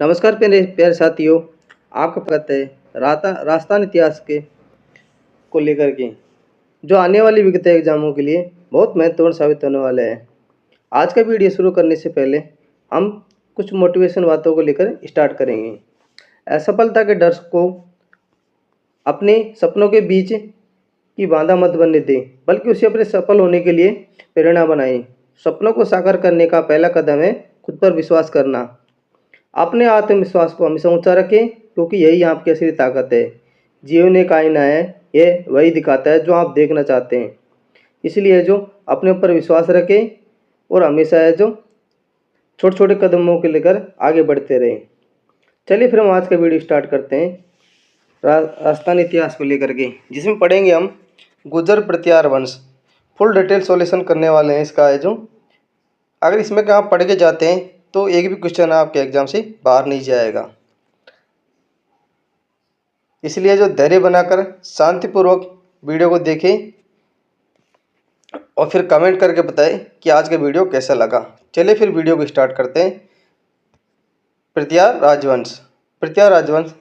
नमस्कार प्यारे प्यारे साथियों। आपका स्वागत है राजस्थान इतिहास के को लेकर के जो आने वाली विगत एग्जामों के लिए बहुत महत्वपूर्ण साबित होने वाले हैं। आज का वीडियो शुरू करने से पहले हम कुछ मोटिवेशन बातों को लेकर स्टार्ट करेंगे। असफलता के डर को अपने सपनों के बीच की बाधा मत बनने दें, बल्कि उसे अपने सफल होने के लिए प्रेरणा बनाएं। सपनों को साकार करने का पहला कदम है खुद पर विश्वास करना। अपने आत्मविश्वास को हमेशा ऊंचा रखें, क्योंकि यही आपकी असली ताकत है। जीवन एक आईना है, ये वही दिखाता है जो आप देखना चाहते हैं। इसलिए जो अपने ऊपर विश्वास रखें और हमेशा है जो छोटे छोटे कदमों के लेकर आगे बढ़ते रहें। चलिए फिर हम आज का वीडियो स्टार्ट करते हैं राजस्थान इतिहास को लेकर के, जिसमें पढ़ेंगे हम गुर्जर प्रतिहार वंश। फुल डिटेल सॉल्यूशन करने वाले हैं इसका है जो। अगर इसमें क्या आप पढ़ के जाते हैं तो एक भी क्वेश्चन आपके एग्जाम से बाहर नहीं जाएगा। इसलिए जो धैर्य बनाकर शांतिपूर्वक वीडियो को देखें और फिर कमेंट करके बताएं कि आज का वीडियो कैसा लगा। चलिए फिर वीडियो को स्टार्ट करते हैं। प्रतिहार राजवंश। प्रतिहार राजवंश,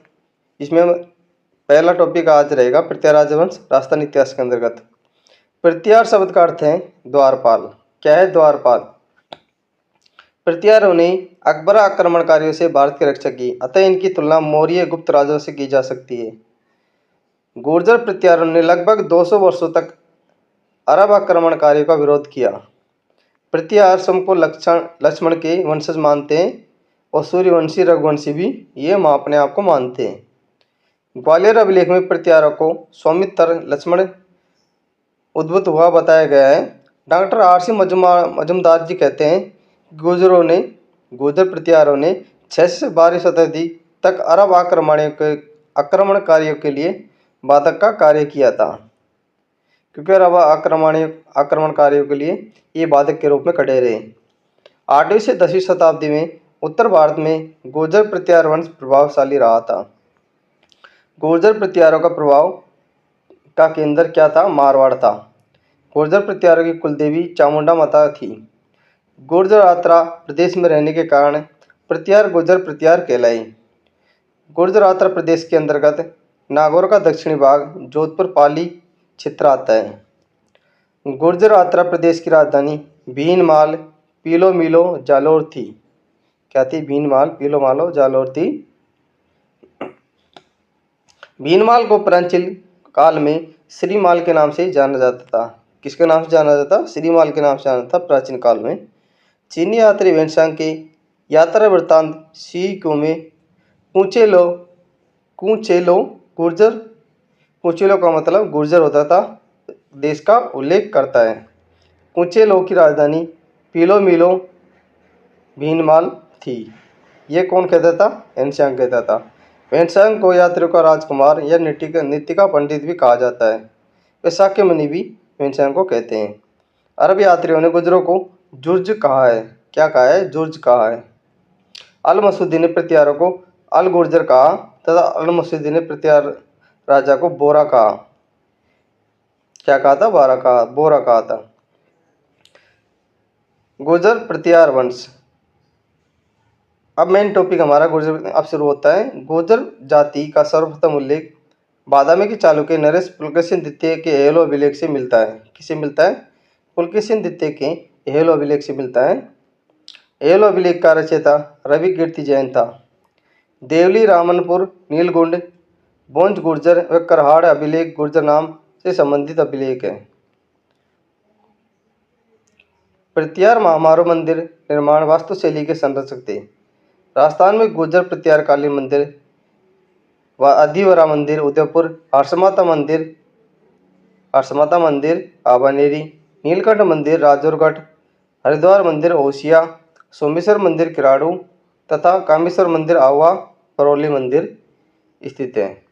इसमें पहला टॉपिक आज रहेगा प्रतिहार राजवंश राजस्थान इतिहास के अंतर्गत। प्रतिहार शब्द का अर्थ है द्वारपाल। क्या है द्वारपाल? प्रतिहारों ने अकबर आक्रमणकारियों से भारत की रक्षा की, अतः इनकी तुलना मौर्य गुप्त राजाओं से की जा सकती है। गुर्जर प्रतिहारों ने लगभग 200 वर्षों तक अरब आक्रमणकारियों का विरोध किया। प्रतिहार स्वयं को लक्ष्मण के वंशज मानते हैं और सूर्यवंशी रघुवंशी भी ये अपने आप को मानते हैं। ग्वालियर अभिलेख में प्रतिहारों को सौमित्र लक्ष्मण उद्भूत हुआ बताया गया है। Doctor R.C. मजुमदार जी कहते हैं गुर्जर प्रतिहारों ने 6 से 12वीं शताब्दी तक अरब आक्रमणकारियों के लिए बाधक का कार्य किया था, क्योंकि अरब आक्रमणकारियों के लिए ये बाधक के रूप में खड़े रहे। 8वीं से 10वीं शताब्दी में उत्तर भारत में गुर्जर प्रतिहार वंश प्रभावशाली रहा था। गुर्जर प्रतिहारों का प्रभाव का केंद्र क्या था? मारवाड़ था। गुर्जर प्रतिहारों की कुलदेवी चामुंडा माता थी। गुर्जर आत्रा प्रदेश में रहने के कारण प्रतिहार गुर्जर प्रतिहार कहलाई। गुर्जर आत्रा प्रदेश के अंतर्गत नागौर का दक्षिणी भाग जोधपुर पाली क्षेत्र आता है। गुर्जर आत्रा प्रदेश की राजधानी भीनमाल पीलोमिलो जालोर थी। क्या थी? भीनमाल पीलोमालो जालोर थी। भीनमाल को प्राचीन काल में श्रीमाल के नाम से जाना जाता था। किसके नाम से जाना जाता? श्रीमाल के नाम से जाना था प्राचीन काल में। चीनी यात्री वेनसांग के यात्रा वृत्तांत सीको में कूचेलो गुर्जर, कूचेलो का मतलब गुर्जर होता था, देश का उल्लेख करता है। कूचेलो की राजधानी पीलोमिलो भीनमाल थी। ये कौन कहता था? वेनसांग कहता था। वेनसांग को यात्रियों का राजकुमार या नीति का पंडित भी कहा जाता है। वे शाक्य मुनि भी वेनसांग को कहते हैं। अरब यात्रियों ने गुर्जरों को जुर्ज कहा है। क्या कहा है? जुर्ज कहा है। अल मसूदी ने प्रतिहारों को अल गुर्जर कहा तथा अल मसूदी ने प्रतिहार राजा को बोरा कहा। क्या कहा था? बोरा कहा था। गुर्जर प्रतिहार वंश। अब मेन टॉपिक हमारा गुर्जर अब शुरू होता है। गुर्जर जाति का सर्वप्रथम उल्लेख बादामी के चालुक्य नरेश पुलकेशिन द्वितीय के एलो अभिलेख से मिलता है। किसे मिलता है? पुलकेशिन द्वितीय के एलो अभिलेख से मिलता है। एलो अभिलेख का रचयिता रवि कीर्ति जैन था। देवली रामनपुर नीलगुंड बोंज गुर्जर व करहाड़ अभिलेख गुर्जर नाम से संबंधित अभिलेख है। प्रतिहार महामारो मंदिर निर्माण वास्तुशैली के संरक्षक थे। राजस्थान में गुर्जर प्रतिहार कालीन मंदिर व अधिवरा मंदिर उदयपुर, हर्षमाता मंदिर आबानेरी, नीलकंठ मंदिर राजौरगढ़, हरिद्वार मंदिर ओसिया, सोमेश्वर मंदिर किराड़ू तथा कामेश्वर मंदिर आवा परौली मंदिर स्थित है।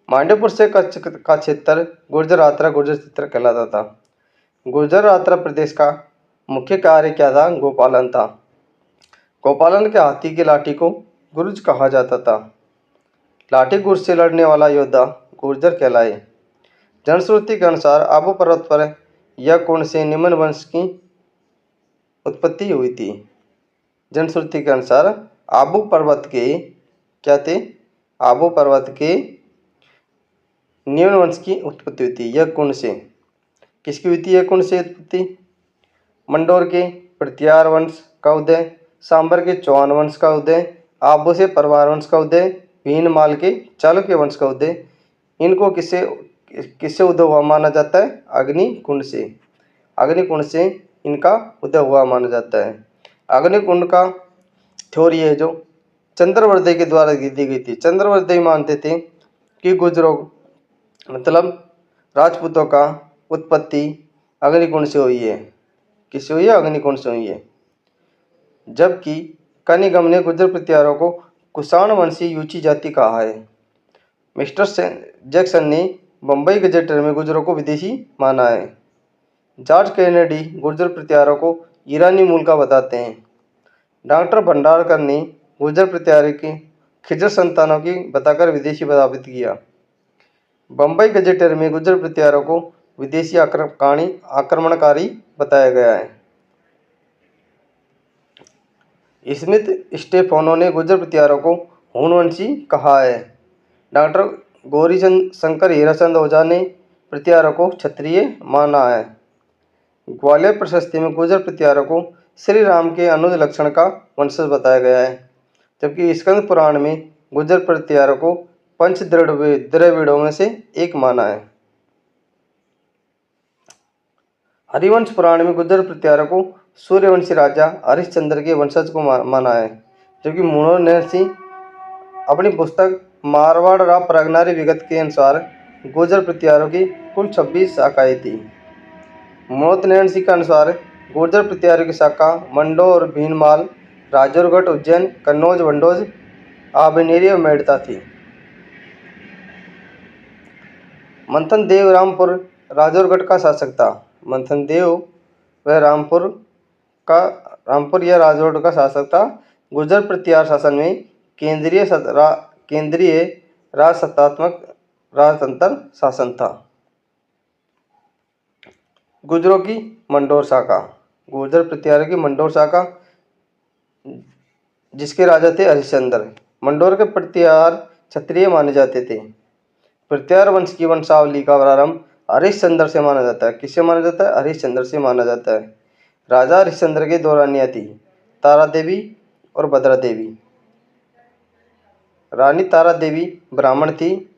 मांडवपुर से कच्छ का क्षेत्र गुर्जर आत्रा गुर्जर क्षेत्र कहलाता था। गुर्जर आत्रा प्रदेश का मुख्य कार्य क्या था? गोपालन था। गोपालन के हाथी की लाठी को गुर्ज कहा जाता था। लाठी गुर्ज से लड़ने वाला योद्धा गुर्जर कहलाए। जनश्रुति के अनुसार आबू पर्वत पर यह कुंड से निम्न वंश की उत्पत्ति हुई थी। जनश्रुति के अनुसार आबू पर्वत के क्या थे? आबू पर्वत के न्यून वंश की उत्पत्ति हुई थी। यह कुंड से किसकी हुई थी? यह कुंड से उत्पत्ति मंडोर के प्रत्यार वंश का उदय, सांबर के चौहान वंश का उदय, आबू से परमार वंश का उदय, भीनमाल के चालुक्य वंश का उदय। इनको किससे किससे उदय हुआ माना जाता है? अग्निकुंड से। अग्निकुंड से इनका उदय हुआ माना जाता है। अग्निकुंड का थ्योरी है जो चंद्रवर्ती के द्वारा दी गई थी। चंद्रवर्ती मानते थे कि गुजरों मतलब राजपूतों का उत्पत्ति अग्निकुंड से हुई है। किससे हुई है? अग्निकुंड से हुई है। जबकि कनिगम ने गुर्जर प्रत्यारों को कुषाण वंशी यूची जाति कहा है। मिस्टर जैक्सन ने बम्बई गजेटर में गुर्जरों को विदेशी माना है। जॉर्ज कैनेडी गुर्जर प्रत्यारों को ईरानी मूल का बताते हैं। डॉक्टर भंडारकर ने गुर्जर प्रत्यारों की खिजर संतानों की बताकर विदेशी साबित किया। बम्बई गजेटर में गुर्जर प्रत्यारों को विदेशी आक्रमणकारी बताया गया है। स्मिथ स्टेफानो ने गुर्जर प्रत्यारों को हूणवंशी कहा है। डॉक्टर गौरीचंद शंकर हीराचंद ओझा ने प्रत्यारों को क्षत्रिय माना है। ग्वालियर प्रशस्ति में गुर्जर प्रत्यारों को श्री राम के अनुज लक्षण का वंशज बताया गया है। जबकि स्कंद पुराण में गुर्जर प्रत्यारों को पंच द्रविड़ों में से एक माना है। हरिवंश पुराण में गुर्जर प्रत्यारों को सूर्यवंशी राजा हरिश्चंद्र के वंशज को माना है। जबकि मुणो नैन सिंह अपनी पुस्तक मारवाड़ रा प्रगनारी विगत के अनुसार गुर्जर प्रत्यारों की कुल 26 शाखाएं थी। मोत नैन सिंह के अनुसार गुर्जर प्रत्यारों की शाखा मंडोर, भीनमाल, राजौरगढ़, उज्जैन, कन्नौज, वंडोज, आबनेरी और मेड़ता थी। मंथन देव रामपुर राजौरगढ़ का शासक था। मंथन देव वह रामपुर या राजौरगढ़ का शासक था। गुर्जर प्रत्यार शासन में केंद्रीय राजसत्तात्मक राजतंत्र शासन था। गुर्जरों की मंडोर शाखा। गुर्जर प्रत्यारों की मंडोर शाखा जिसके राजा थे हरिश्चंद्र। मंडोर के प्रत्यार क्षत्रिय माने जाते थे। प्रत्यार वंश की वंशावली का प्रारंभ हरिश्चंद्र से माना जाता है। किससे माना जाता है? हरिश्चंद्र से माना जाता है। राजा हरिश्चंद्र की दो रानियां थी, तारा देवी और भद्रा देवी। रानी तारा देवी ब्राह्मण थी,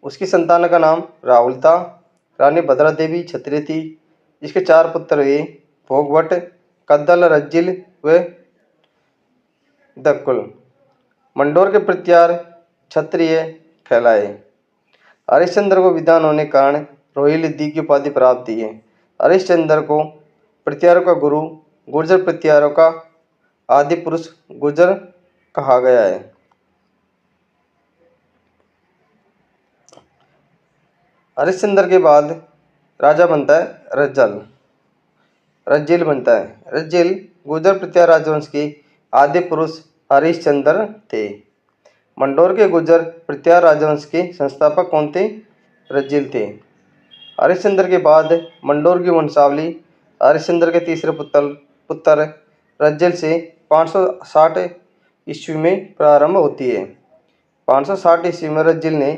उसकी संतान का नाम राहुल था। रानी भद्रा देवी क्षत्रिय थी। इसके 4 पुत्र हुए, भोगवट, कद्दल, रज्जिल व दक्कुल। मंडोर के प्रत्यार क्षत्रिय कहलाए। हरिश्चंद्र को विद्वान होने के कारण रोहिल्ला की उपाधि प्राप्त थी है। हरिश्चंद्र को प्रत्यारों का गुरु, गुर्जर प्रत्यारों का आदि पुरुष गुर्जर कहा गया है। हरिश्चंद्र के बाद राजा बनता है रज्जिल बनता है। रज्जिल गुर्जर प्रत्यार राजवंश के आदि पुरुष हरिश्चंद्र थे। मंडोर के गुर्जर प्रत्यार राजवंश के संस्थापक कौन थे? रज्जिल थे। हरिश्चंद्र के बाद मंडोर की वंशावली हरिश्चंद्र के तीसरे पुत्र रज्जिल से 560 ईस्वी में प्रारंभ होती है। 560 ईस्वी में रज्जिल ने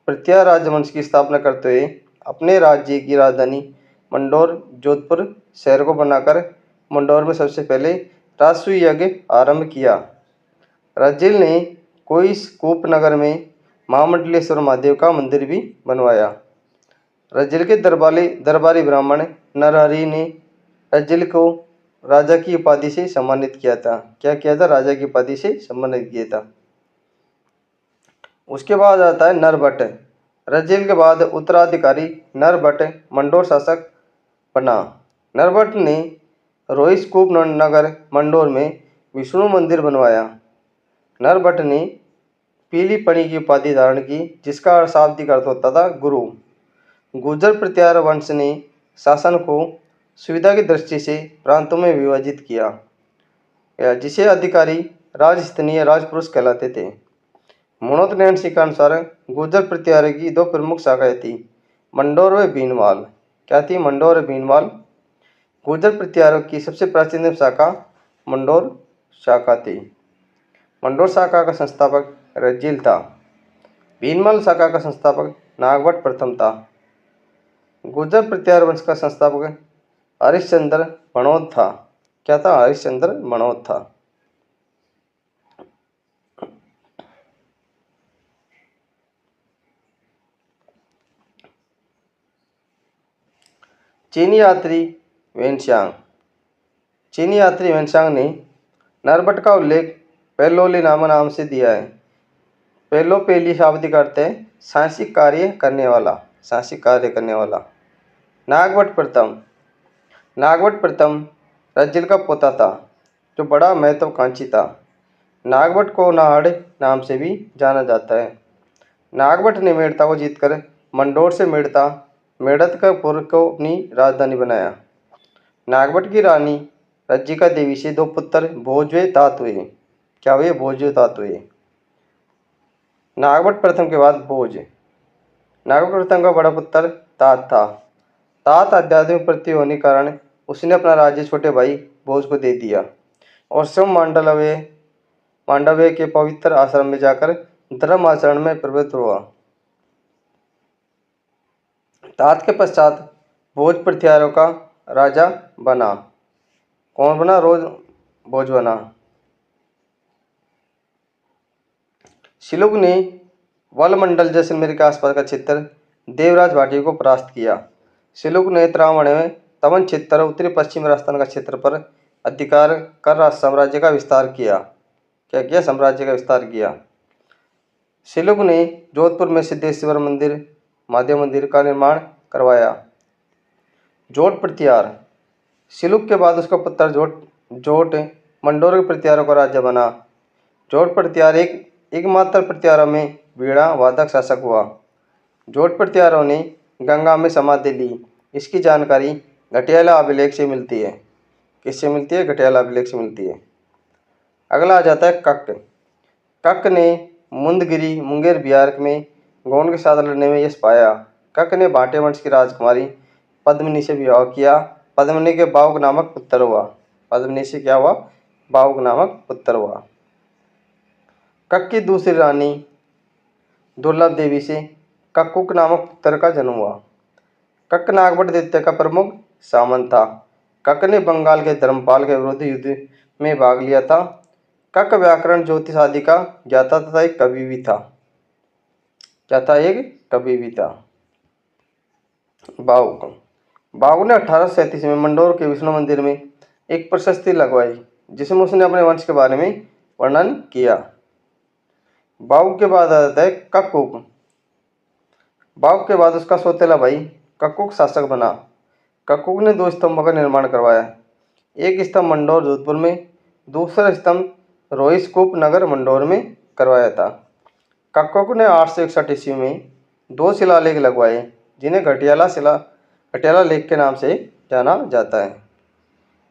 प्रत्यार राजवंश की स्थापना करते हुए अपने राज्य की राजधानी मंडोर जोधपुर शहर को बनाकर मंडोर में सबसे पहले राजसूय यज्ञ आरंभ किया। रज्जिल ने कोई कूप नगर में महामंडलेश्वर महादेव का मंदिर भी बनवाया। रज्जिल के दरबारी ब्राह्मण नरहरि ने रज्जिल को राजा की उपाधि से सम्मानित किया था। क्या किया था? राजा की उपाधि से सम्मानित किया था। उसके बाद आता है नरभट्ट। रज्जिल के बाद उत्तराधिकारी नरभट्ट मंडोर शासक बना। नरभट्ट ने रोहिस्कूप नगर मंडोर में विष्णु मंदिर बनवाया। नरभट्ट ने पीली पणी की उपाधि धारण की, जिसका शाब्दिक अर्थ होता था गुरु। गुर्जर प्रत्यार वंश ने शासन को सुविधा की दृष्टि से प्रांतों में विभाजित किया, जिसे अधिकारी राजस्थानीय राजपुरुष कहलाते थे। मुणोत नैन सिंह के अनुसार गुर्जर प्रत्यार की 2 प्रमुख शाखाएं थी, मंडोर व भीनमाल। क्या थी? मंडोर व भीनमाल। गुर्जर प्रत्यारों की सबसे प्राचीन शाखा मंडोर शाखा थी। मंडोर शाखा का संस्थापक रज्जिल था। भीनमाल शाखा का संस्थापक नागभट्ट प्रथम था। गुर्जर प्रत्यार वंश का संस्थापक हरिश्चंद्र मनोद था। क्या था? हरिश्चंद्र मनोद था। चीनी यात्री वेनशांग। चीनी यात्री वेनशांग ने नरबट का उल्लेख पेलोली नाम से दिया है। पेलो पेली शाब्दिक अर्थ है साहसिक कार्य करने वाला, साहसिक कार्य करने वाला। नागभट्ट प्रथम। नागभट्ट प्रथम रज्जिल का पोता था जो बड़ा महत्वाकांक्षी था। नागभट्ट को नाहड़ नाम से भी जाना जाता है। नागभट्ट ने मेड़ता को जीतकर मंडोर से मेड़तपुर को अपनी राजधानी बनाया। नागभट्ट की रानी रज्जिका देवी से 2 पुत्र भोजवे तात हुए। क्या हुए? भोजवे तात हुए। नागभट्ट प्रथम के बाद भोज। नागभट्ट प्रथम का बड़ा पुत्र तात था। तात आध्यात्मिक प्रति होने के कारण उसने अपना राज्य छोटे भाई भोज को दे दिया और स्वयं मांडव्य के पवित्र आश्रम में जाकर धर्म आचरण में प्रवृत्त हुआ। तात के पश्चात भोज प्रत्यारों का राजा बना। कौन बना? भोज बना। शिलुक ने वलमंडल जैसलमेर के आसपास का क्षेत्र देवराज भाटी को परास्त किया। शिलुक ने त्रावण में तवन क्षेत्र उत्तरी पश्चिम राजस्थान का क्षेत्र पर अधिकार कर साम्राज्य का विस्तार किया। क्या किया? साम्राज्य का विस्तार किया। शिलुक ने जोधपुर में सिद्धेश्वर मंदिर, महादेव मंदिर का निर्माण करवाया। जोट प्रत्यार। शिलुक के बाद उसका पुत्र जोट मंडोर के प्रत्यारों का राज्य बना। जोट प्रत्यार एकमात्र प्रत्यारों में वीणा वादक शासक हुआ। जोट प्रत्यारों ने गंगा में समाधि ली। इसकी जानकारी घटियाला अभिलेख से मिलती है। किससे मिलती है? घटियाला अभिलेख से मिलती है। अगला आ जाता है कक। कक ने मुंदगिरी मुंगेर बिहार में गौंड के साथ लड़ने में यश पाया। कक ने भाटे वंश की राजकुमारी पद्मिनी से विवाह किया। पद्मिनी के बाहुक नामक पुत्र हुआ। पद्मिनी से क्या हुआ? बाहुक नामक पुत्र हुआ। कक की दूसरी रानी दुर्लभ देवी से कक्कुक नामक पुत्र का जन्म हुआ। कक नागभट्ट द्वितीय का प्रमुख सामंत था। कक ने बंगाल के धर्मपाल के विरुद्ध युद्ध में भाग लिया था। कक व्याकरण ज्योतिष आदि का ज्ञाता तथा एक कवि भी था। क्या था? एक कवि भी था। बाहुक ने 1837 में मंडोर के विष्णु मंदिर में एक प्रशस्ति लगवाई जिसमें उसने अपने वंश के बारे में वर्णन किया। बाहुक के बाद आ जाता है कक्कुक। बाहुक के बाद उसका सौतेला भाई कक्कुक शासक बना। कक्कुक ने 2 स्तंभों का निर्माण करवाया। एक स्तंभ मंडोर जोधपुर में, दूसरा स्तंभ रोहिस्कूप नगर मंडोर में करवाया था। कक्कुक ने 861 ईस्वी में 2 शिलालेख लगवाए जिन्हें घटियाला लेख के नाम से जाना जाता है।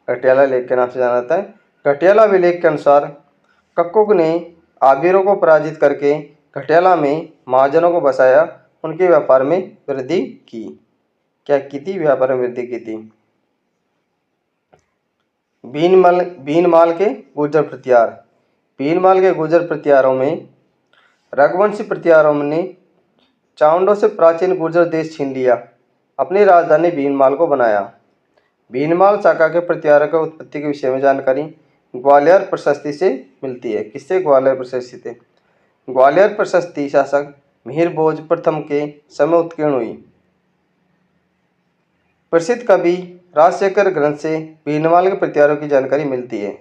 घटियाला लेख के नाम से जाना जाता है। घटियाला अभिलेख के अनुसार कक्कुक ने आबिरों को पराजित करके घटियाला में महाजनों को बसाया, उनके व्यापार में वृद्धि की। क्या की थी? व्यापार में वृद्धि की थी। भीनमाल के गुर्जर प्रत्यार। भीनमाल के गुर्जर प्रत्यारों में रघुवंशी प्रत्यारों ने चावंडों से प्राचीन गुर्जर देश छीन लिया, अपनी राजधानी भीनमाल को बनाया। भीनमाल शाखा के प्रत्यारों की उत्पत्ति के विषय में जानकारी ग्वालियर प्रशस्ति से मिलती है। किससे? ग्वालियर प्रशस्ति से। ग्वालियर प्रशस्ति शासक मिहिर भोज प्रथम के समय उत्कीर्ण हुई। प्रसिद्ध कवि राजशेखर ग्रंथ से भीनमाल के प्रत्यारों की जानकारी मिलती है।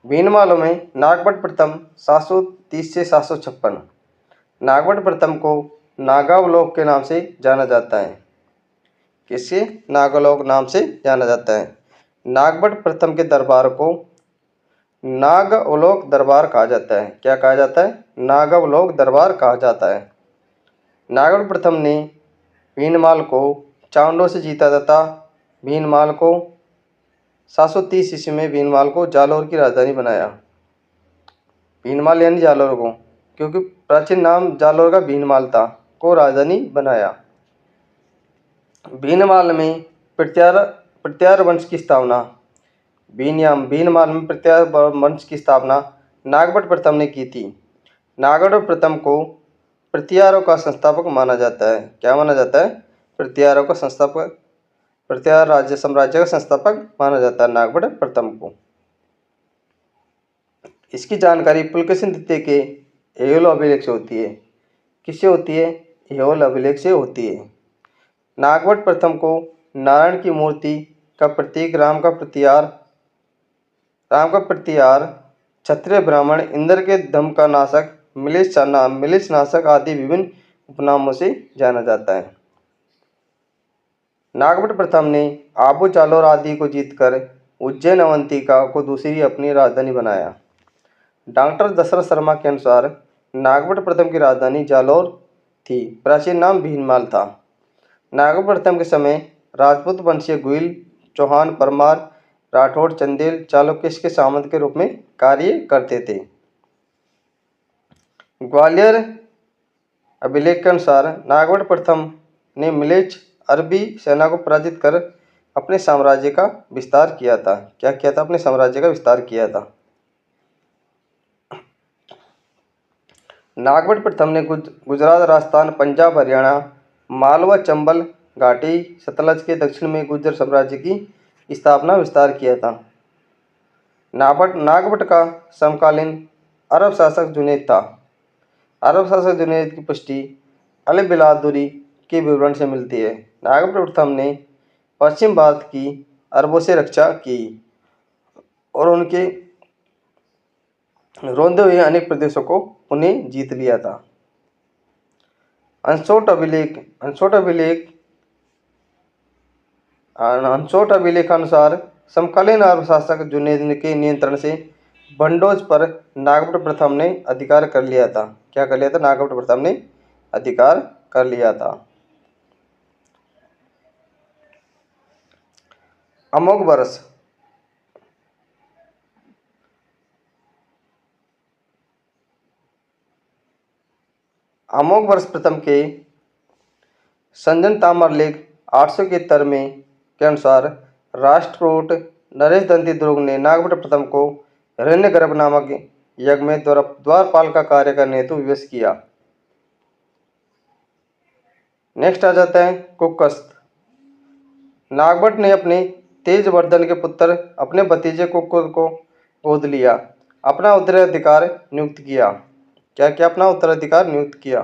भीनमालों में नागभट्ट प्रथम 730 से 756। नागभट्ट प्रथम को नागावलोक के नाम से जाना जाता है। किससे? नागावलोक नाम से जाना जाता है। नागभट्ट प्रथम के दरबार को नागावलोक दरबार कहा जाता है। क्या कहा जाता है? नागावलोक दरबार कहा जाता है। नागभट्ट प्रथम ने भीनमाल को चावंडों से जीता तथा भीनमाल को 730 ईस्वी में भीनमाल को जालौर की राजधानी बनाया। भीनमाल यानी जालौर को, क्योंकि प्राचीन नाम जालौर का भीनमाल था, को राजधानी बनाया। भीनमाल में प्रत्यार वंश की स्थापना भीनमाल में प्रत्यार मंच की स्थापना नागभट्ट प्रथम ने की थी। नागभट्ट प्रथम को प्रत्यारों का संस्थापक माना जाता है। क्या माना जाता है? प्रत्यारों का संस्थापक, प्रत्यार राज्य साम्राज्य का संस्थापक माना जाता है नागभट्ट प्रथम को। इसकी जानकारी पुलकेशिन द्वितीय के ऐहोल अभिलेख से होती है। किससे होती है? ऐहोल अभिलेख से होती है। नागभट्ट प्रथम को नारायण की मूर्ति का प्रतीक राम का प्रतिहार, क्षत्रिय ब्राह्मण, इंद्र के दम का नाशक, मिलिस नाशक आदि विभिन्न उपनामों से जाना जाता है। नागभट्ट प्रथम ने आबू जालोर आदि को जीतकर उज्जैन अवंतिका को दूसरी अपनी राजधानी बनाया। डॉक्टर दशरथ शर्मा के अनुसार नागभट्ट प्रथम की राजधानी जालोर थी। प्राचीन नाम भीनमाल था। नागभट्ट प्रथम के समय राजपूत वंशीय गुइल, चौहान, परमार, राठौड़, चंदेल, चालुक्य के सामंत के रूप में कार्य करते थे। ग्वालियर अभिलेख के अनुसार नागभट्ट प्रथम ने मिलेच्छ अरबी सेना को पराजित कर अपने साम्राज्य का विस्तार किया था। क्या किया था? अपने साम्राज्य का विस्तार किया था। नागभट्ट प्रथम ने गुजरात, राजस्थान, पंजाब, हरियाणा, मालवा, चंबल घाटी, सतलज के दक्षिण में गुर्जर साम्राज्य की स्थापना विस्तार किया था। नागभट्ट का समकालीन अरब शासक जुनैद था। अरब शासक जुनैद की पुष्टि अल बिलादुरी के विवरण से मिलती है। नागभट्ट प्रथम ने पश्चिम भारत की अरबों से रक्षा की और उनके रोंदे हुए अनेक प्रदेशों को उन्हें जीत लिया था। अंसोट अभिलेखानुसार समकालीन अरब शासक जुनैद के नियंत्रण से भंडोज पर नागभट्ट प्रथम ने अधिकार कर लिया था। क्या कर लिया था? नागभट्ट प्रथम ने अधिकार कर लिया था। अमोघ वर्ष प्रथम के संजन ताम्रलेख 871 में के अनुसार राष्ट्रकूट नरेश दंती दुर्ग ने नागभट्ट प्रथम को हिरण्यगर्भ नामक यज्ञ में द्वारपाल का कार्य करने हेतु विवश किया। नेक्स्ट आ जाता है कुकस्त। नागभट्ट ने अपने तेजवर्धन के पुत्र अपने भतीजे कुकुद को गोद लिया, अपना उत्तराधिकार नियुक्त किया। क्या क्या? अपना उत्तराधिकार नियुक्त किया।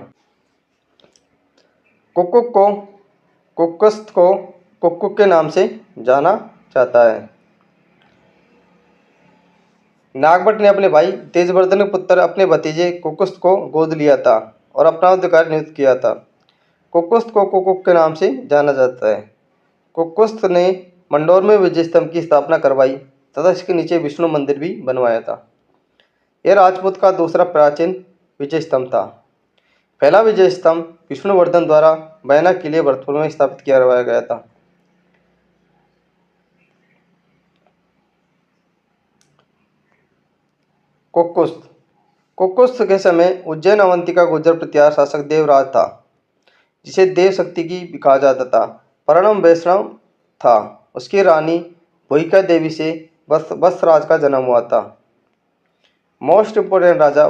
कुकस्त को कुक्कुक के नाम से जाना जाता है। नागभट्ट ने अपने भाई तेजवर्धन के पुत्र अपने भतीजे कुकुस्त को गोद लिया था और अपना अधिकार नियुक्त किया था। कुकुस्त को कुकुक के नाम से जाना जाता है। कुकुस्त ने मंडोर में विजय स्तंभ की स्थापना करवाई तथा इसके नीचे विष्णु मंदिर भी बनवाया था। यह राजपूत का दूसरा प्राचीन विजय स्तंभ था। पहला विजय स्तंभ विष्णुवर्धन द्वारा बैना किले भरतपुर में स्थापित करवाया गया था। कुकुस्त के समय उज्जैन अवंतिका गुर्जर प्रतिहार शासक देवराज था, जिसे देव शक्ति की भी कहा जाता था। परम वैष्णव था। उसकी रानी भूयिका देवी से वत्सराज का जन्म हुआ था। मोस्ट इम्पोर्टेंट राजा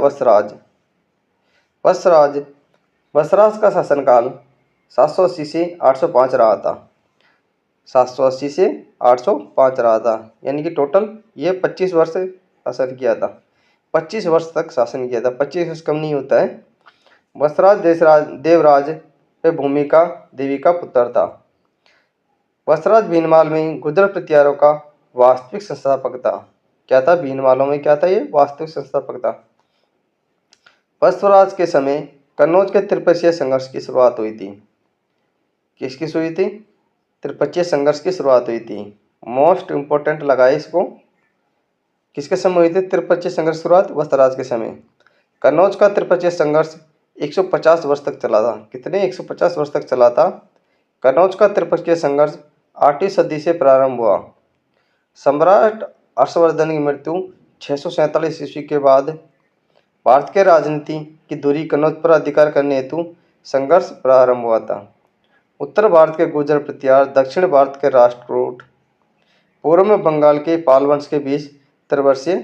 वत्सराज का शासनकाल 780 से 805 रहा था। 780 से 805 रहा था, यानी कि टोटल ये 25 वर्ष शासन किया था। 25 वर्ष तक शासन किया था। 25 वर्ष कम नहीं होता है। वत्सराज देवराज वे भूमिका देवी का पुत्र था। वत्सराज भीनमाल में गुर्जर प्रतिहारों का वास्तविक संस्थापक था। क्या था? भीनमालों में क्या था? ये वास्तविक संस्थापक था। वत्सराज के समय कन्नौज के त्रिपक्षीय संघर्ष की शुरुआत हुई थी। किसकी हुई थी? त्रिपक्षीय संघर्ष की शुरुआत हुई थी। मोस्ट इंपोर्टेंट लगाए इसको। किसके समय हुई थी त्रिपक्षीय संघर्ष शुरुआत? वत्सराज के समय। कन्नौज का त्रिपक्षीय संघर्ष 150 वर्ष तक चला था। कितने? 150 वर्ष तक चला था। कन्नौज का त्रिपक्षीय संघर्ष 8वीं सदी से प्रारंभ हुआ। सम्राट हर्षवर्धन की मृत्यु 647 ईस्वी के बाद भारत के राजनीति की धुरी कन्नौज पर अधिकार करने हेतु संघर्ष प्रारंभ हुआ था। उत्तर भारत के गुर्जर प्रतिहार, दक्षिण भारत के राष्ट्रकूट पूर्व में बंगाल के पाल वंश के बीच त्रिवर्षीय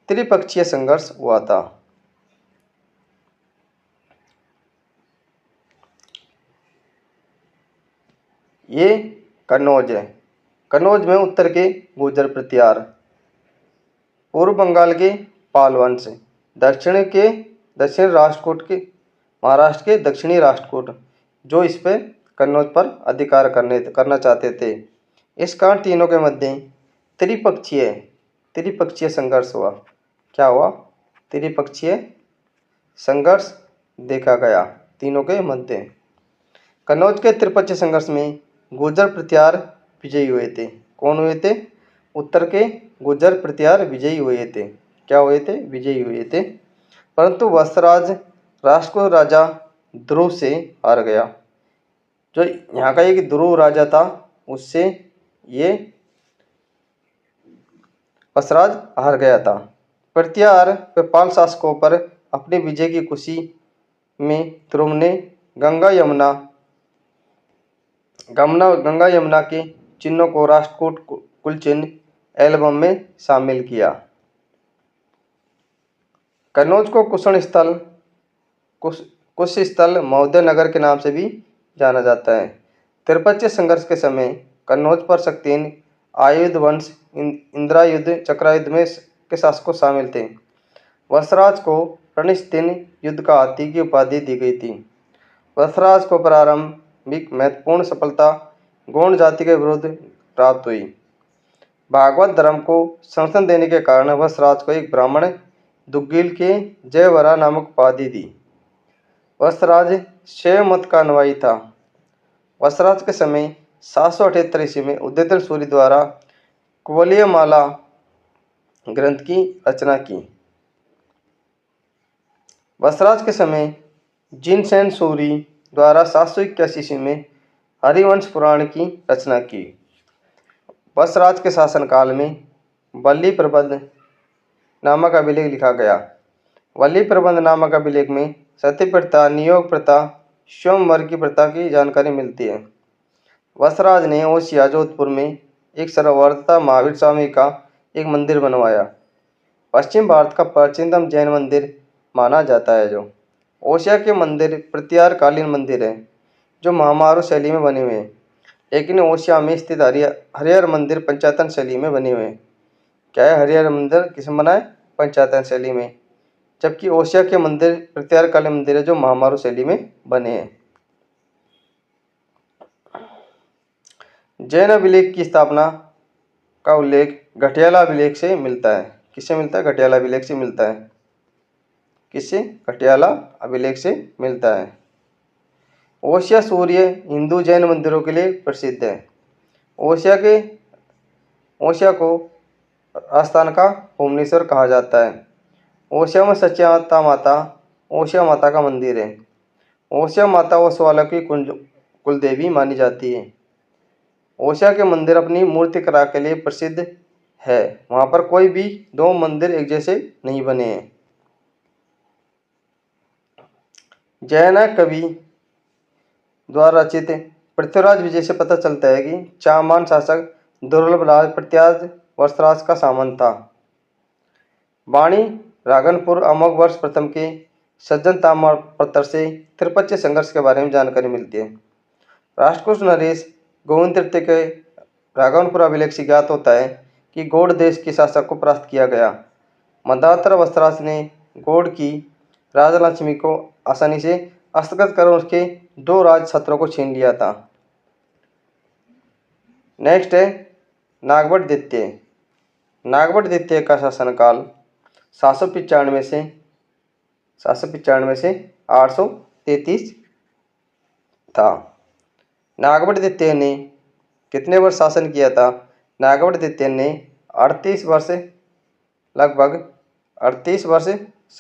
त्रिपक्षीय संघर्ष हुआ था। ये कन्नौज है। कन्नौज में उत्तर के गुर्जर प्रतिहार, पूर्व बंगाल के पाल वंश, दक्षिण राष्ट्रकूट के महाराष्ट्र के दक्षिणी राष्ट्रकूट जो इस पे कन्नौज पर अधिकार करना चाहते थे। इस कारण तीनों के मध्य त्रिपक्षीय संघर्ष हुआ। क्या हुआ? त्रिपक्षीय संघर्ष देखा गया तीनों के मध्य। कन्नौज के त्रिपक्षीय संघर्ष में गुर्जर प्रतिहार विजयी हुए थे। कौन हुए थे? उत्तर के गुर्जर प्रतिहार विजयी हुए थे। क्या हुए थे? विजयी हुए थे। परंतु वत्सराज राष्ट्रकूट राजा ध्रुव से हार गया। जो यहाँ का एक ध्रुव राजा था उससे ये वत्सराज हार गया था। प्रतिहार व पाल शासकों पर अपनी विजय की खुशी में ध्रुव ने गंगा यमुना के चिन्हों को राष्ट्रकूट कुल चिन्ह एल्बम में शामिल किया। कन्नौज को कुश स्थल महोदय नगर के नाम से भी जाना जाता है। त्रिपक्षीय संघर्ष के समय कन्नौज पर शक्तिहीन आयुध वंश इंद्रायुध चक्रायुध में के शासकों शामिल थे। वत्सराज को रणस्थीन युद्ध का हाथी की उपाधि दी गई थी। वत्सराज को प्रारंभिक महत्वपूर्ण सफलता गौड़ जाति के विरुद्ध प्राप्त हुई। भागवत धर्म को समर्थन देने के कारण वत्सराज को एक ब्राह्मण दुग्गिल के जयवरा नामक उपाधि दी। वत्सराज शैव मत का अनुयायी था। वत्सराज के समय 778 ईस्वी में उदयन सूरी द्वारा कुवलयमाला ग्रंथ की रचना की। वत्सराज के समय जिनसेन सूरी द्वारा 781 ईस्वी में हरिवंश पुराण की रचना की। वत्सराज के शासनकाल में वल्ली प्रबंध नामक अभिलेख लिखा गया। वल्ली प्रबंध नामक अभिलेख में सती प्रथा, नियोग प्रथा, स्वयंवर की प्रथा की जानकारी मिलती है। वत्सराज ने ओसिया जोधपुर में एक सरोवर तथा महावीर स्वामी का एक मंदिर बनवाया। पश्चिम भारत का प्राचीनतम जैन मंदिर माना जाता है। जो ओसिया के मंदिर प्रतिहार कालीन मंदिर है जो महामारू शैली में बने हुए हैं, लेकिन ओसिया में स्थित हरिहर मंदिर पंचायतन शैली में बने हुए हैं। क्या है? हरिहर मंदिर किस में बना है? पंचायतन शैली में, जबकि ओसिया के मंदिर प्रतिहार कालीन मंदिर है जो महामारू शैली में बने हैं। जैन अभिलेख की स्थापना का उल्लेख घटियाला अभिलेख से मिलता है। किससे मिलता है? घटियाला अभिलेख से मिलता है। किससे? घटियाला अभिलेख से मिलता है। ओसिया सूर्य हिंदू जैन मंदिरों के लिए प्रसिद्ध है। ओसिया को आस्थान का भुवनेश्वर कहा जाता है। ओसिया में सच्चा माता ओसिया माता का मंदिर है। ओसिया माता ओसवाला की कुलदेवी मानी जाती है। ओसिया के मंदिर अपनी मूर्ति कला के लिए प्रसिद्ध है। वहाँ पर कोई भी दो मंदिर एक जैसे नहीं बने हैं। जैन कवि द्वारा रचित पृथ्वीराज विजय से पता चलता है कि चामान शासक दुर्लभराज प्रत्याज वत्सराज का सामंत था। वाणी रागनपुर अमोघ वर्ष प्रथम के सज्जन ताम्रपत्र से त्रिपक्षीय संघर्ष के बारे में जानकारी मिलती है। राष्ट्रकूट नरेश गोविंद तृतीय के राघवनपुर अभिलेख से ज्ञात होता है कि गौड़ देश के शासक को परास्त किया गया। मध्यातर वत्सराज ने गौड़ की राजलक्ष्मी को आसानी से हस्तगत कर उसके 2 राज छत्रों को छीन लिया था। नेक्स्ट है नागभट्ट द्वितीय। नागभट्ट द्वितीय का शासनकाल 795 से 833 था। नागभट्ट द्वितीय ने कितने वर्ष शासन किया था? नागभट्ट द्वितीय ने 38 वर्ष लगभग 38 वर्ष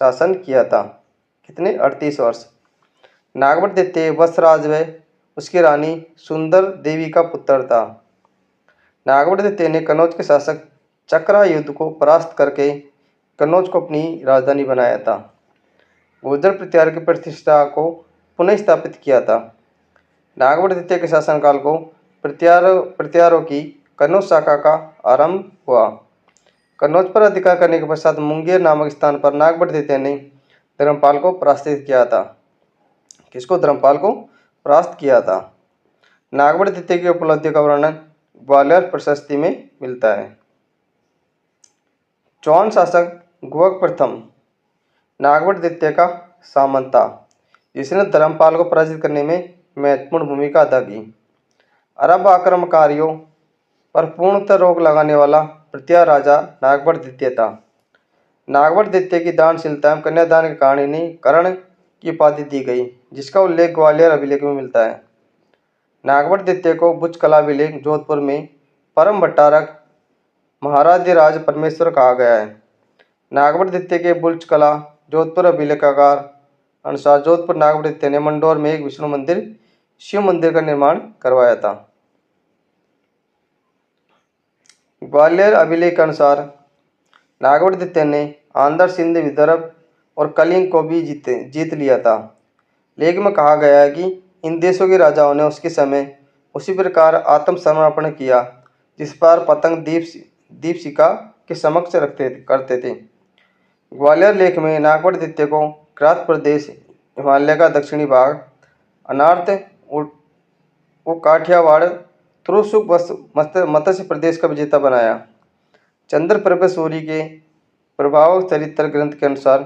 शासन किया था। कितने? 38 वर्ष। नागभट्ट द्वितीय वत्सराज व उसकी रानी सुंदर देवी का पुत्र था। नागभट्ट द्वितीय ने कन्नौज के शासक चक्रायुध को परास्त करके कन्नौज को अपनी राजधानी बनाया था। गुर्जर प्रतिहार की प्रतिष्ठा को पुनः स्थापित किया था। नागभट्ट द्वितीय के शासनकाल को प्रतिहारों की कन्नौज शाखा का आरंभ हुआ। कन्नौज पर अधिकार करने के पश्चात मुंगेर नामक स्थान पर नागभट्ट द्वितीय ने धर्मपाल को परास्त किया था। किसको? धर्मपाल को परास्त किया था। नागभट्ट द्वितीय की उपलब्धियों का वर्णन ग्वालियर प्रशस्ति में मिलता है। चौहान शासक गुहक प्रथम नागभट्ट द्वितीय का सामंत था, जिसने धर्मपाल को पराजित करने में महत्वपूर्ण भूमिका अदा की। अरब आक्रमणकारियों पर पूर्णतः रोक लगाने वाला पृथ्वी राजा नागभट्ट द्वितीय था। नागभट्ट द्वितीय की दानशीलता एवं कन्यादान के कारण इन्हें कर्ण की उपाधि दी गई, जिसका उल्लेख ग्वालियर अभिलेख में मिलता है। नागभट्ट द्वितीय को बुच कला अभिलेख जोधपुर में परम भट्टारक महाराधिराज परमेश्वर कहा गया है। नागभट्ट द्वितीय के बुच कला जोधपुर अभिलेखागार अनुसार जोधपुर नागभट्ट द्वितीय ने मंडोर में एक विष्णु मंदिर, शिव मंदिर का निर्माण करवाया था। ग्वालियर अभिलेख के अनुसार नागभट्ट द्वितीय ने आंध्र, सिंध, विदर्भ और कलिंग को भी जीत लिया था। लेख में कहा गया है कि इन देशों के राजाओं ने उसके समय उसी प्रकार आत्मसमर्पण किया जिस पर पतंग दीपशिखा के समक्ष करते थे। ग्वालियर लेख में नागभट्ट द्वितीय को किरात प्रदेश, हिमालय का दक्षिणी भाग, अनार्त वो काठियावाड़, तुरुसुक मत्स्य प्रदेश का विजेता बनाया। चंद्रप्रभ सूरी के प्रभाव चरित्र ग्रंथ के अनुसार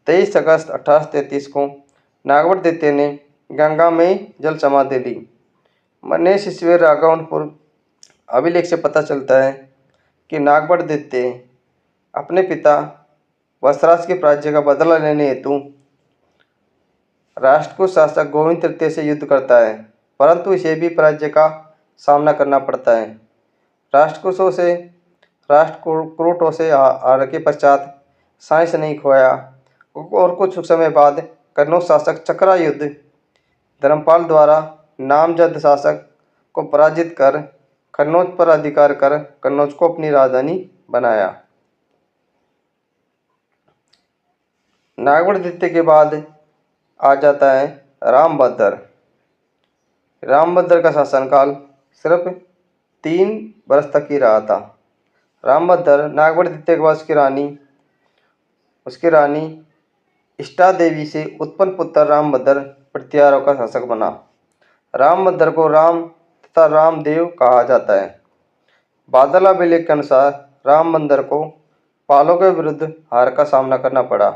23 अगस्त 1833 को नागभट्ट द्वितीय ने गंगा में जल समाधि ली। मनेश ईश्वर राघवनपुर अभिलेख से पता चलता है कि नागभट्ट द्वितीय अपने पिता वत्सराज के राज्य का बदला लेने हेतु राष्ट्रकूट शासक गोविंद तृतीय से युद्ध करता है, परंतु इसे भी पराजय का सामना करना पड़ता है। राष्ट्रकूटों से हार के पश्चात साहस नहीं खोया और कुछ समय बाद कन्नौज शासक चक्रायुद्ध धर्मपाल द्वारा नामजद शासक को पराजित कर कन्नौज पर अधिकार कर कन्नौज को अपनी राजधानी बनाया। नागभट्ट द्वितीय के बाद आ जाता है रामभद्र। रामभद्र का शासनकाल सिर्फ 3 वर्ष तक ही रहा था। रामभद्र नागभट्ट द्वितीय के बाद उसकी रानी इष्टा देवी से उत्पन्न पुत्र रामभद्र पृथ्वीराज का शासक बना। रामभद्र को राम तथा रामदेव कहा जाता है। बादल अभिलेख के अनुसार रामभद्र को पालों के विरुद्ध हार का सामना करना पड़ा।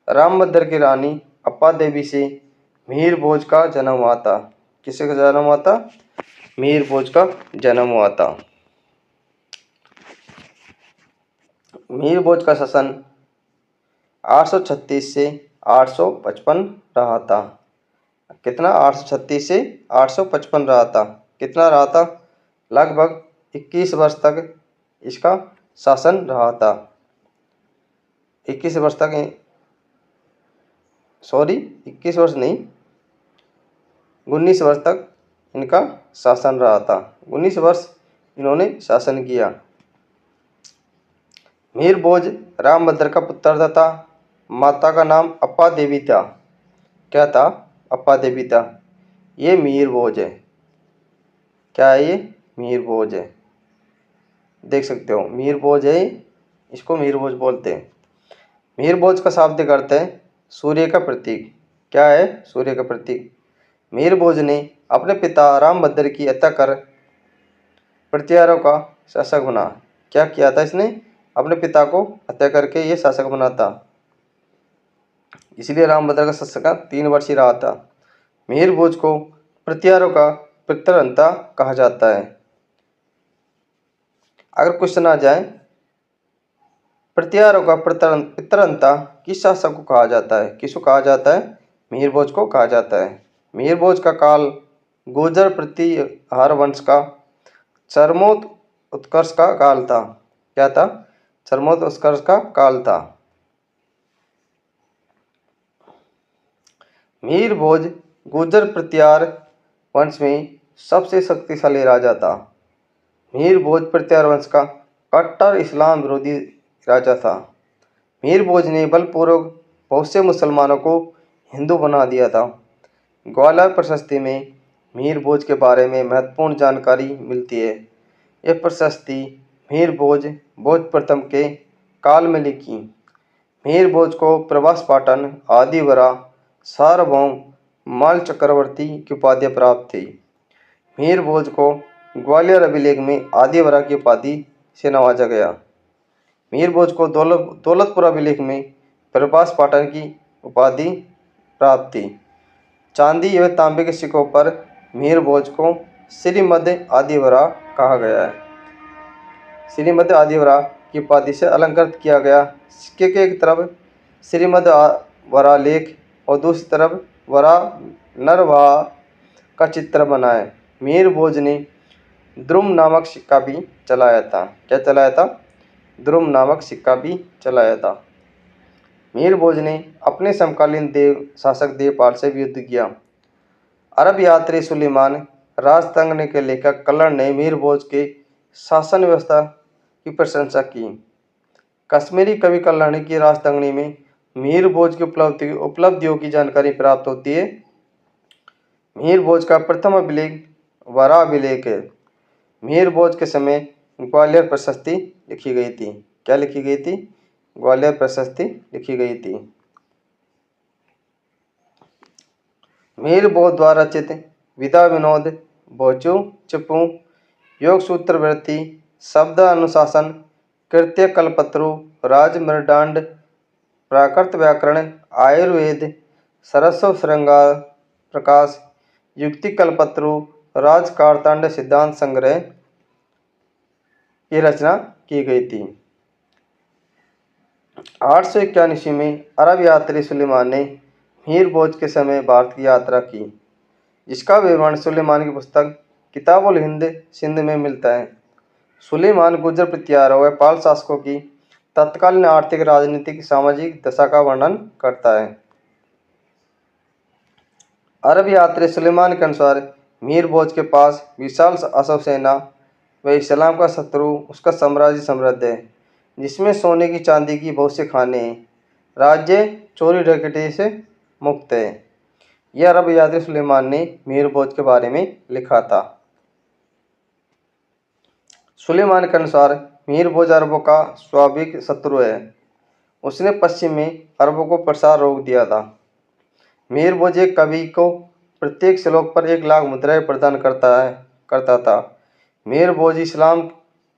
रामभद्र की रानी अप्पा देवी से मीर भोज का जन्म हुआ था। किसका जन्म हुआ था? मीर भोज का जन्म हुआ था। मीर भोज का शासन 836 से 855 रहा था। कितना? 836 से 855 रहा था। कितना रहा था? लगभग 21 वर्ष तक इसका शासन रहा था। 21 वर्ष तक 21 वर्ष नहीं, 19 वर्ष तक इनका शासन रहा था। 19 वर्ष इन्होंने शासन किया। मीर भोज रामभद्र का पुत्र था। माता का नाम अप्पा देवी था। क्या था? अप्पा देवी था। ये मीर भोज है। क्या है ये? मीर भोज है। देख सकते हो, मीर भोज है, इसको मीर भोज बोलते हैं। मीर भोज का शाब्दिक अर्थ है सूर्य का प्रतीक। क्या है? सूर्य का प्रतीक। मीर भोज ने अपने पिता रामभद्र की हत्या कर पृथ्वीराज का शासक बना। क्या किया था इसने? अपने पिता को हत्या करके ये शासक बना था। इसलिए रामभद्र का शासक 3 वर्ष ही रहा था। मीर भोज को पृथ्वीराज का पितृहंता कहा जाता है। अगर क्वेश्चन आ जाए पृथ्वीराज का पितृहंता किस शासक को कहा जाता है? किसको कहा जाता है? मीर भोज को कहा जाता है। मीर भोज का काल गुर्जर प्रतिहार वंश का चरमोत्कर्ष का काल था। क्या था? चरमोत्कर्ष का काल था। मीर भोज गुर्जर प्रतिहार वंश में सबसे शक्तिशाली राजा था। मीर भोज प्रतिहार वंश का कट्टर इस्लाम विरोधी राजा था। मीर भोज ने बलपूर्वक बहुत से मुसलमानों को हिंदू बना दिया था। ग्वालियर प्रशस्ति में मीर भोज के बारे में महत्वपूर्ण जानकारी मिलती है। यह प्रशस्ति मीर भोज भोज प्रथम के काल में लिखी। मीर भोज को प्रभास पाटन आदिवरा सार्वभौम माल चक्रवर्ती की उपाधि प्राप्त थी। मीर भोज को ग्वालियर अभिलेख में आदिवरा की उपाधि से नवाजा गया। मीर भोज को दौलतपुर अभिलेख में प्रभास पाटन की उपाधि प्राप्त थी। चांदी एवं तांबे के सिक्कों पर मीर भोज को श्रीमद आदिवरा कहा गया है। श्रीमद आदिवरा की उपाधि से अलंकृत किया गया सिक्के के एक तरफ श्रीमद वरा लेख और दूसरी तरफ वरा नरवाहा का चित्र बना है। मीर भोज ने द्रुम नामक सिक्का भी चलाया था। क्या चलाया था? द्रुम नामक सिक्का भी चलाया था। मीर भोज ने अपने समकालीन शासक देवपाल से भी युद्ध किया। अरब यात्री सुलेमान राजतंगनी के लेखक कल्लड़ ने मीर भोज के शासन व्यवस्था की प्रशंसा की। कश्मीरी कवि कल्लड़ की राजतंगनी में मीर भोज की उपलब्धियों की जानकारी प्राप्त होती है। मीर भोज का प्रथम अभिलेख वरा अभिलेख है। मीर भोज के समय ग्वालियर प्रशस्ति लिखी गई थी। क्या लिखी गई थी? ग्वालियर प्रशस्ति लिखी गई थी। मीर भोज द्वारा रचित विधा विनोद, भोजू चप्पू, योग सूत्र वृत्ति, शब्द अनुशासन, कृत्य कल्पत्रु, राज मृडांड, प्राकृत व्याकरण, आयुर्वेद, सरस्व श्रृंगार प्रकाश, युक्ति कल्पत्रु, राज कारतांड सिद्धांत संग्रह की रचना की गई थी। 851 ईस्वी में अरब यात्री सुलेमान ने मीर भोज के समय भारत की यात्रा की, जिसका विवरण सुलेमान की पुस्तक किताबुल हिंद सिंध में मिलता है। सुलेमान गुर्जर प्रत्यारों व पाल शासकों की तत्कालीन आर्थिक, राजनीतिक, सामाजिक दशा का वर्णन करता है। अरब यात्री सुलेमान के अनुसार मीर भोज के पास विशाल अश्व सेना व इस्लाम का शत्रु उसका साम्राज्य समृद्ध है, जिसमें सोने की चांदी की बहुत से खाने हैं। राज्य चोरी डकैती से मुक्त है। यह अरब यात्री सुलेमान ने मीर भोज के बारे में लिखा था। सुलेमान के अनुसार मीर भोज अरबों का स्वाभाविक शत्रु है। उसने पश्चिम में अरबों को प्रसार रोक दिया था। मीर भोज एक कवि को प्रत्येक श्लोक पर 1 लाख मुद्राएं प्रदान करता था। मीर भोज इस्लाम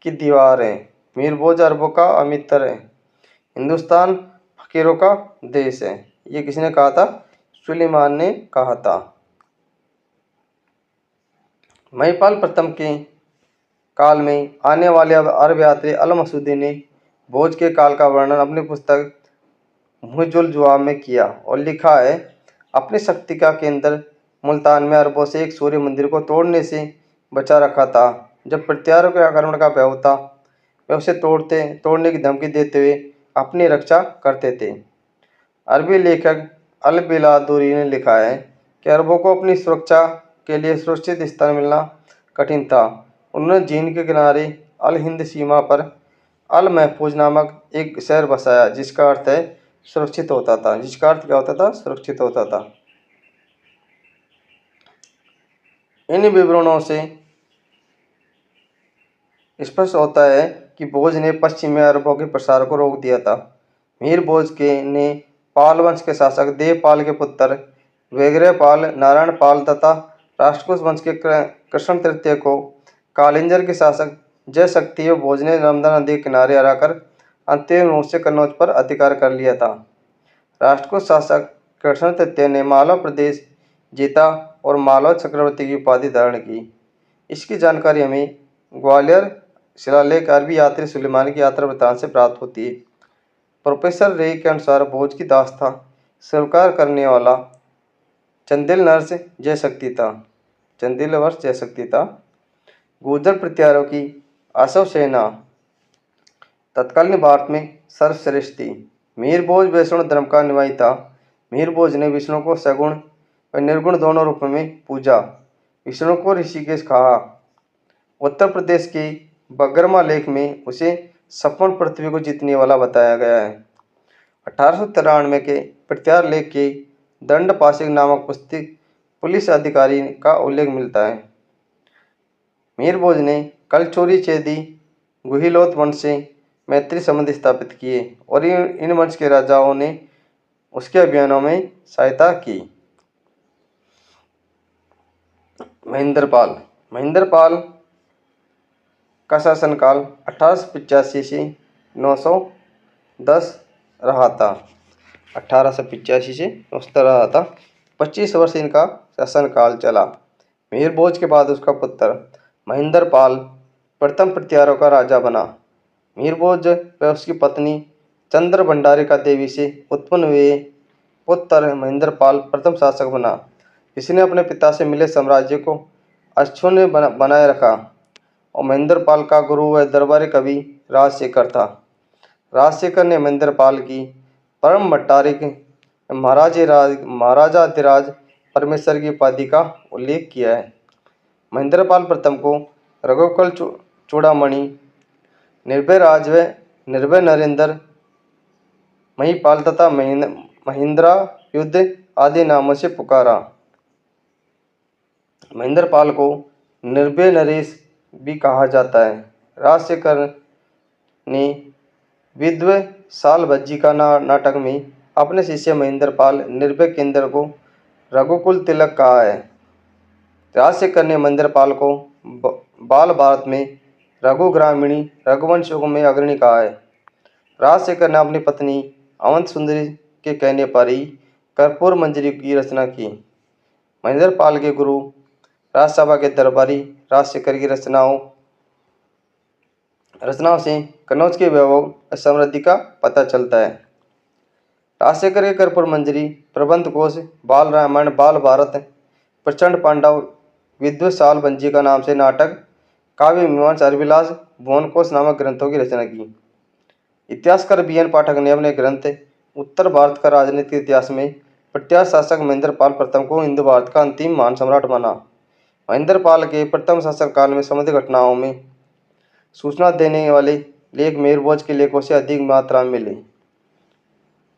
की दीवार है। मीर भोज अरबों का अमित्र है। हिंदुस्तान फकीरों का देश है। ये किसने कहा था? सुलेमान ने कहा था। महिपाल प्रथम के काल में आने वाले अरब यात्री अल मसूदी ने भोज के काल का वर्णन अपनी पुस्तक मुहजुल जुवाब में किया और लिखा है, अपनी शक्ति का केंद्र मुल्तान में अरबों से एक सूर्य मंदिर को तोड़ने से बचा रखा था। जब प्रत्यारों के आक्रमण का भय होता, वे उसे तोड़ने की धमकी देते हुए अपनी रक्षा करते थे। अरबी लेखक अल बिलादुरी ने लिखा है कि अरबों को अपनी सुरक्षा के लिए सुरक्षित स्थान मिलना कठिन था। उन्होंने झील के किनारे अल हिंद सीमा पर अल महफूज नामक एक शहर बसाया, जिसका अर्थ है सुरक्षित होता था। जिसका अर्थ क्या होता था? सुरक्षित होता था। इन विवरणों से स्पष्ट होता है कि भोज ने पश्चिम में अरबों के प्रसार को रोक दिया था। मीर भोज ने पाल वंश के शासक देवपाल के पुत्र वेगरपाल, नारायण पाल तथा राष्ट्रकूट वंश के कृष्ण तृतीय को कालिंजर के शासक जयशक्ति व भोज ने नर्मदा नदी के किनारे हराकर अंतिम रूप से कन्नौज पर अधिकार कर लिया था। राष्ट्रकूट शासक कृष्ण तृतीय ने मालवा प्रदेश जीता और मालवा चक्रवर्ती की उपाधि धारण की। इसकी जानकारी हमें ग्वालियर शिलालेख अरबी यात्री सुलेमान की यात्रा वृत्तांत से प्राप्त होती है। प्रोफेसर रे के अनुसार भोज की दास्तां स्वीकार करने वाला चंदेल नर्स जयशक्ति था। चंदेल वर्ष जयशक्ति था। गुर्जर प्रत्यारों की अश्व सेना तत्कालीन भारत में सर्वश्रेष्ठ थी। मीर भोज वैष्णव धर्म का अनुयायी था। मीर भोज ने विष्णु को सगुण व निर्गुण दोनों रूपों में पूजा। विष्णु को ऋषिकेश कहा। उत्तर प्रदेश के बगरमा लेख में उसे सपन पृथ्वी को जीतने वाला बताया गया है। 1893 के प्रत्यार लेख के दंड पाशिक नामक पुस्तक पुलिस अधिकारी का उल्लेख मिलता है। मीर भोज ने कलचुरी चेदी गुहिलोत वंश से मैत्री संबंध स्थापित किए और इन वंश के राजाओं ने उसके अभियानों में सहायता की। महेंद्रपाल का शासनकाल 1885 से 910 रहा था। 1885 से 910 रहा था। 25 वर्ष इनका शासनकाल चला। मीर भोज के बाद उसका पुत्र महेंद्रपाल प्रथम प्रत्यारों का राजा बना। मीर भोज व उसकी पत्नी चंद्र भंडारिका देवी से उत्पन्न हुए पुत्र महेंद्रपाल प्रथम शासक बना। इसने अपने पिता से मिले साम्राज्य को अक्षुण्ण बनाए रखा और महेंद्रपाल का गुरु व दरबारी कवि राजशेखर था। राजशेखर ने महेंद्रपाल की परम भट्टारिक महाराजाधिराज परमेश्वर की उपाधि का उल्लेख किया है। महेंद्रपाल प्रथम को रघुकुल चूड़ामणि, निर्भय राज व निर्भय नरेंद्र, महिपाल तथा महेंद्रा युद्ध आदि नामों से पुकारा। महेंद्रपाल को निर्भय नरेश भी कहा जाता है। राजशेखर ने विद्व साल भज्जी का नाटक में अपने शिष्य महेंद्रपाल निर्भय केंद्र को रघुकुल तिलक कहा है। राजशेखर ने महेंद्रपाल को बाल भारत में रघु ग्रामीणी रघुवंश युग में अग्रणी कहा है। राजशेखर ने अपनी पत्नी अवंत सुंदरी के कहने पर ही कर्पूर मंजरी की रचना की। महेंद्रपाल के गुरु राजसभा के दरबारी राजशेखर की रचनाओं से कन्नौज के वैभव और समृद्धि का पता चलता है। राजशेखर के कर्पूर मंजरी, प्रबंध कोश, बाल रामायण, बाल भारत, प्रचंड पांडव, विद्वसाल भंजी का नाम से नाटक, काव्य मीमांसा, अरविलास, भुवन कोश नामक ग्रंथों की रचना की। इतिहासकार BN पाठक ने अपने ग्रंथ उत्तर भारत का राजनीतिक इतिहास में प्रत्यार शासक महेंद्रपाल प्रथम को हिंदू भारत का अंतिम महान सम्राट माना। महेंद्रपाल के प्रथम शासनकाल में संबंधित घटनाओं में सूचना देने वाले लेख मीर भोज के लेखों से अधिक मात्रा में मिले।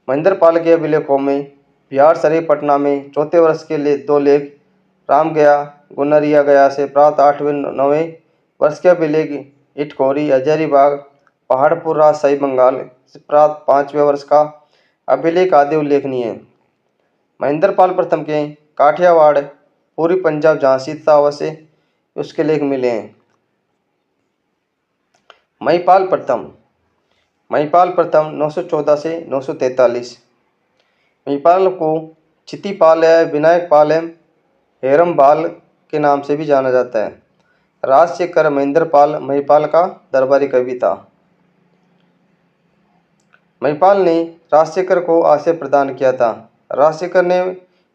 महेंद्रपाल के अभिलेखों में बिहार शरीफ पटना में चौथे वर्ष के 2 लेख, राम गया गुनरिया गया से प्राप्त 8वें-9वें वर्ष के अभिलेख, इटखोरी हजारीबाग पहाड़पुर राजशाही बंगाल से प्राप्त 5वें वर्ष का अभिलेख आदि उल्लेखनीय है। महेंद्रपाल प्रथम के काठियावाड़, पूर्वी पंजाब, झांसी तथा से उसके लेख मिले हैं। महिपाल प्रथम 914 से 943। महिपाल को चितिपाल या विनायकपाल एवं हेरमपाल के नाम से भी जाना जाता है। राजशेखर महेंद्रपाल महिपाल का दरबारी कवि था। महिपाल ने राजशेखर को आश्रय प्रदान किया था। राजशेखर ने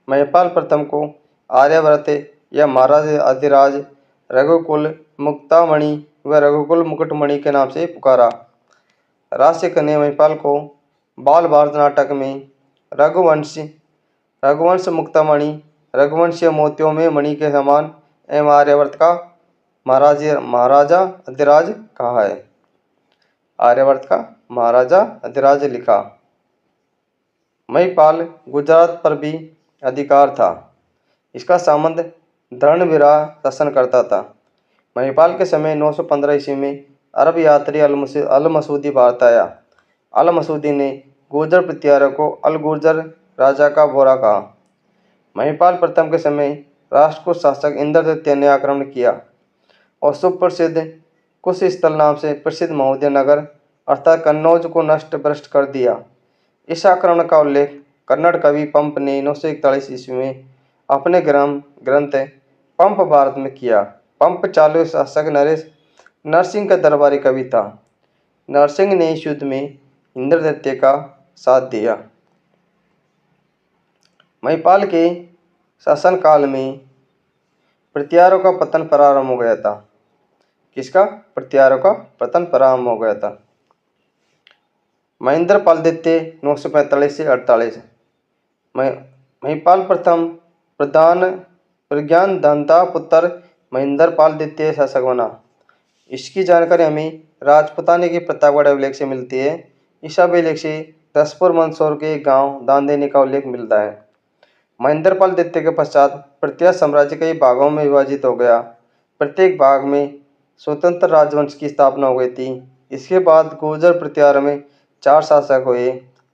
महिपाल प्रथम को आर्यव्रत या महाराज अधिराज, रघुकुल मुक्तामणि व रघुकुल मुकुटमणि के नाम से पुकारा। राजशेखर ने महिपाल को बाल भारत नाटक में रघुवंश मुक्तामणि, रघुवंशीय मोतियों में मणि के समान एवं आर्यवर्त का महाराजा अधिराज कहा है। आर्यवर्त का महाराजा अधिराज लिखा। महिपाल गुजरात पर भी अधिकार था। इसका सामंत धर्णवीरा शासन करता था। महिपाल के समय 915 ईस्वी में अरब यात्री अल मसूदी भारत आया। अल मसूदी ने गुर्जर प्रत्यारों को अल गुर्जर राजा का बोरा कहा। महिपाल प्रथम के समय राष्ट्रकूट शासक इंद्रदत्त ने आक्रमण किया और सुप्रसिद्ध कुश स्थल नाम से प्रसिद्ध महोदय नगर अर्थात कन्नौज को नष्ट भ्रष्ट कर दिया। इस आक्रमण का उल्लेख कन्नड़ कवि पंप ने 941 ईस्वी में अपने ग्रंथ पंप भारत में किया। पंप चालू शासक नरसिंह का दरबारी कवि था। नरसिंह ने इस युद्ध में इंद्रदत्त का साथ दिया। महिपाल के शासनकाल में प्रत्यारों का पतन प्रारंभ हो गया था। किसका? प्रत्यारों का पतन प्रारंभ हो गया था। महेंद्रपाल द्वितीय 945 से 48। महिपाल प्रथम प्रज्ञान धनता पुत्र महेंद्रपाल द्वितीय शासक बना। इसकी जानकारी हमें राजपुताने के प्रतापगढ़ अभिलेख से मिलती है। इस अभिलेख से दसपुर मंदसौर के गांव दान देने का उल्लेख मिलता है। महेंद्रपाल द्वितीय के पश्चात प्रत्यार साम्राज्य कई भागों में विभाजित हो गया। प्रत्येक भाग में स्वतंत्र राजवंश की स्थापना हो गई थी। इसके बाद गुर्जर प्रतिहार में 4 शासक हुए।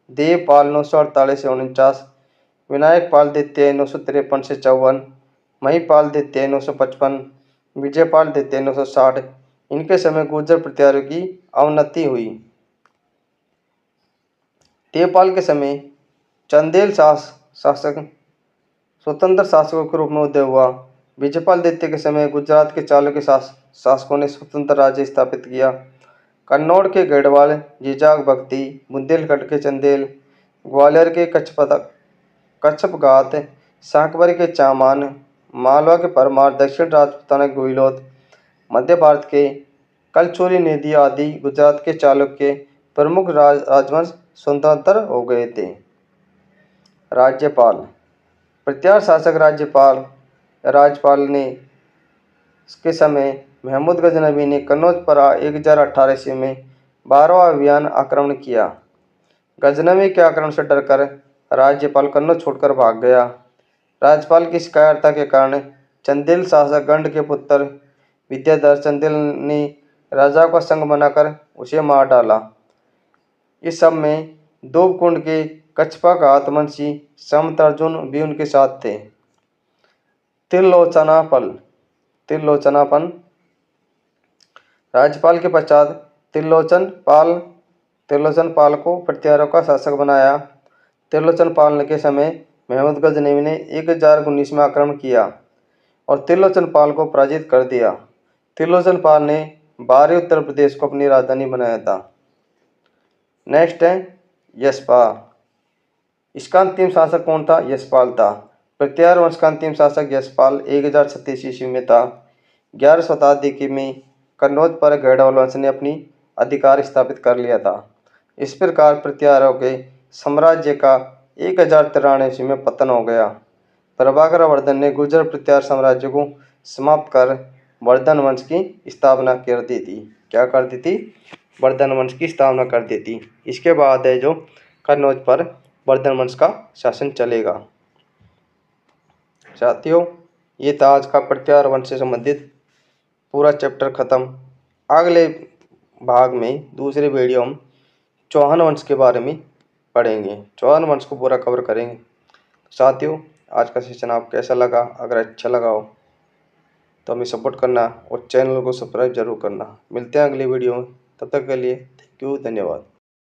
देवपाल 948 से 49, विनायकपाल द्वितीय 953 से 54, महिपाल द्वितीय 955, विजयपाल द्वितीय 960। इनके समय गुर्जर प्रतिहारों की अवनति हुई। देवपाल के समय चंदेल शासक स्वतंत्र शासकों के रूप में उदय हुआ। विजयपाल द्वितीय के समय गुजरात के चालुक्य शासकों ने स्वतंत्र राज्य स्थापित किया। कन्नौज के गढ़वाल, जीजाग भक्ति, बुंदेलखंड के चंदेल, ग्वालियर के कच्छपघात, शाकंभरी के चामान, मालवा के परमार, दक्षिण राजपूताना के गुहिलोत, मध्य भारत के कलचुरी नेदी आदि गुजरात के चालुक्य प्रमुख राजवंश स्वतंत्र हो गए थे। राज्यपाल प्रतिहार शासक राजपाल ने के समय महमूद गजनवी ने कन्नौज पर 1018 ईस्वी में 12वां अभियान आक्रमण किया। गजनवी के आक्रमण से डरकर राज्यपाल कन्नौज छोड़कर भाग गया। राज्यपाल की शिकायतता के कारण चंदेल शासक गंड के पुत्र विद्याधर चंदेल ने राजा का संग बनाकर उसे मार डाला। इस सब में दूबकुंड के कच्छपघात मुंशी समतार्जुन भी उनके साथ थे। त्रिलोचनापन राज्यपाल के पश्चात त्रिलोचन पाल को प्रतिहारों का शासक बनाया। त्रिलोचन पाल के समय महमूद गजनवी ने 1019 में आक्रमण किया और त्रिलोचन पाल को पराजित कर दिया। त्रिलोचन पाल ने बाहरी उत्तर प्रदेश को अपनी राजधानी बनाया था। नेक्स्ट है यशपाल। इसका अंतिम शासक कौन था? यशपाल था। प्रतिहार वंश का अंतिम शासक यशपाल 1036 ईस्वी में था। 11वीं शताब्दी में कन्नौज पर गढ़वाल वंश ने अपनी अधिकार स्थापित कर लिया था। इस प्रकार प्रतिहारों के साम्राज्य का 1093 ईस्वी में पतन हो गया। प्रभाकर वर्धन ने गुर्जर प्रतिहार साम्राज्य को समाप्त कर वर्धन वंश की स्थापना कर दी थी। क्या कर दी थी? वर्धन वंश की स्थापना कर दी थी। इसके बाद है जो कन्नौज पर वर्धन वंश का शासन चलेगा। साथियों, ये था आज का प्रतिहार वंश से संबंधित पूरा चैप्टर खत्म। अगले भाग में दूसरे वीडियो हम चौहान वंश के बारे में पढ़ेंगे। चौहान वंश को पूरा कवर करेंगे। साथियों, आज का सेशन आपको कैसा लगा? अगर अच्छा लगा हो तो हमें सपोर्ट करना और चैनल को सब्सक्राइब जरूर करना। मिलते हैं अगली वीडियो में। तब तक के लिए थैंक यू, धन्यवाद।